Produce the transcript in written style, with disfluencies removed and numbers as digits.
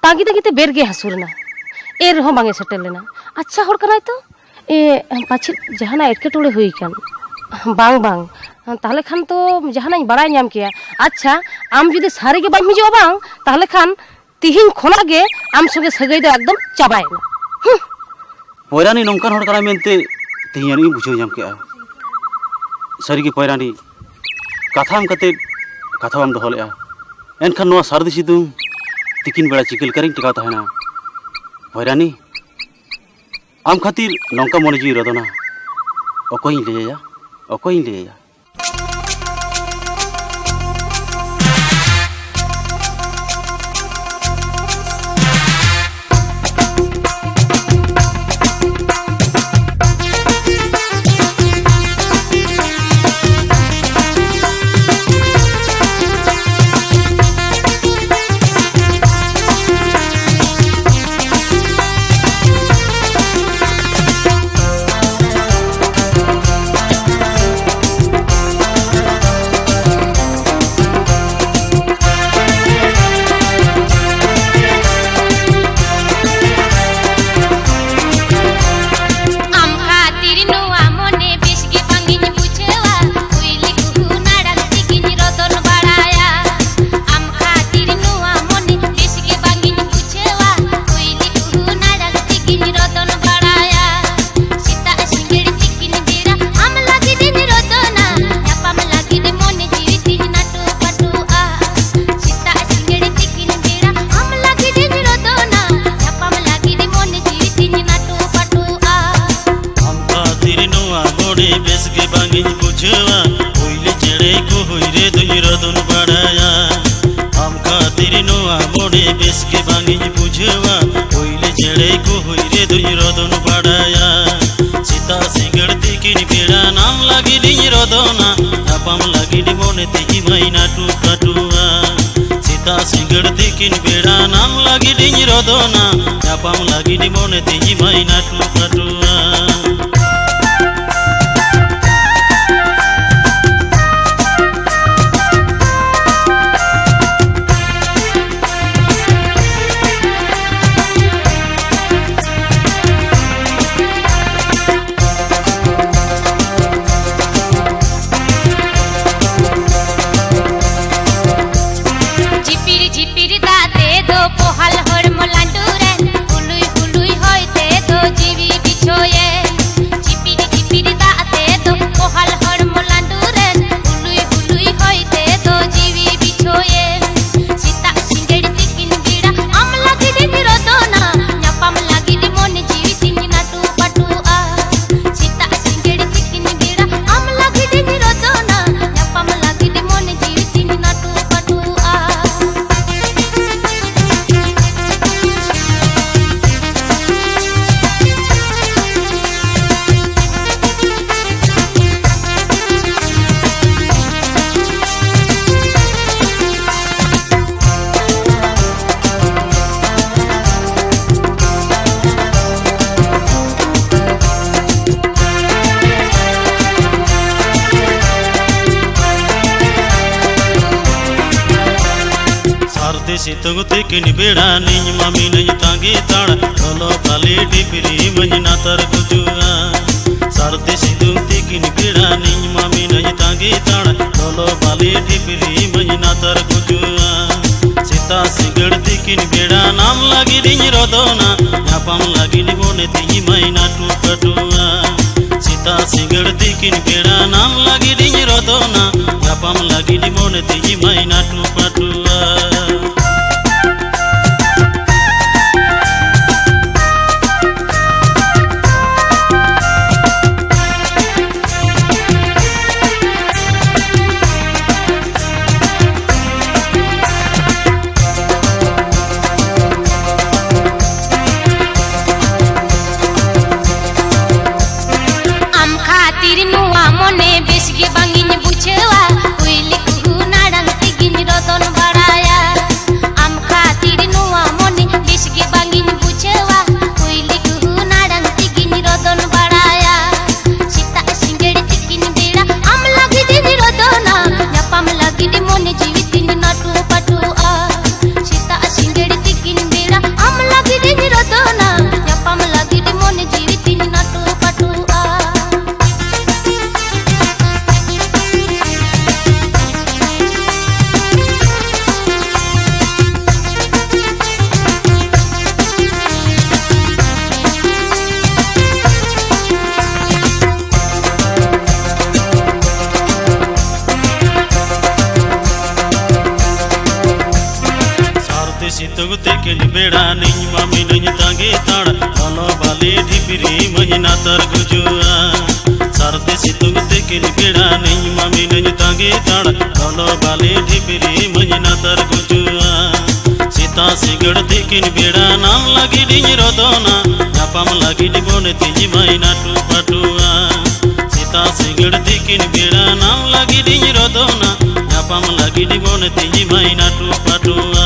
तांगी तंगी बेरगे हसूरना ए रहो बांगे सेटल लेना अच्छा हर कनाय तो ए पाछे जहाना एटकेटोड़े हुई कान बांग बांग ताहले खान तो जहाना बड़ाय नाम किया अच्छा आम जुदी सारे के बाम हिजो बांग ताहले खान तिहिन खोना गे आम संगे सगाई दो एकदम चाबायना पयरानी नौकान हर कना मेनते तिहियानी बुझाव नाम के सारी पयरानी कथा कते कथा दोहो लेआ एनखान नोआ सारदी सिदुं तिकिन बेड़ा चिकेल करें टिकाव तहना पयरानी आम खातिर नौका मन जीवी रदना अकोई लेया सीता सिंगड़ तिकिन बेड़ा नाम लगी डी रोदना नापाम लगी डी मोने तिही मैना टुआ सीता सिंगड़ तिकिन बेड़ा नाम लगी डी रोदना नापाम लगी डी मोने तिही मैना टुआ सितंग तिकिन बेड़ा निज मामी नहीं तांगी ताड़ चलो खाली डिपरी मंजना तर गुजुआ सारते सितंग तिकिन बेड़ा निज मामी नहीं तांगी ताड़ चलो खाली डिपरी मंजना तर गुजुआ सीता सिंगड़ तिकिन बेड़ा नाम लगी डिज रोदना नापाम लगी डी मोने तिही मैना टुआ सीता सिंगड़ तिकिन बेड़ा नाम लगी डिज रोदना नापाम लगी डी मोने तिही मैना टुआ खातिर नुआ मोने बेसगे बांगिन बुझवा उइली कुहु नाडंग तिगिन सितुंग तिकिन बेड़ा निज मामी नई तांगे ताड़ा ललो बाली ढिपरी महीना तर गुजुआ सारते सितुंग तिकिन बेड़ा निज मामी नई तांगे ताड़ा ललो बाली ढिपरी महीना तर गुजुआ सीता सिगड़ तिकिन बेड़ा नाम लगी डिज रोदोना नापाम लगी डिबोने तिजी महीना टू पटुआ सीता सिगड़ तिकिन बेड़ा नाम लगी डिज रोदोना नापाम लगी डिबोने तिजी महीना टू पटुआ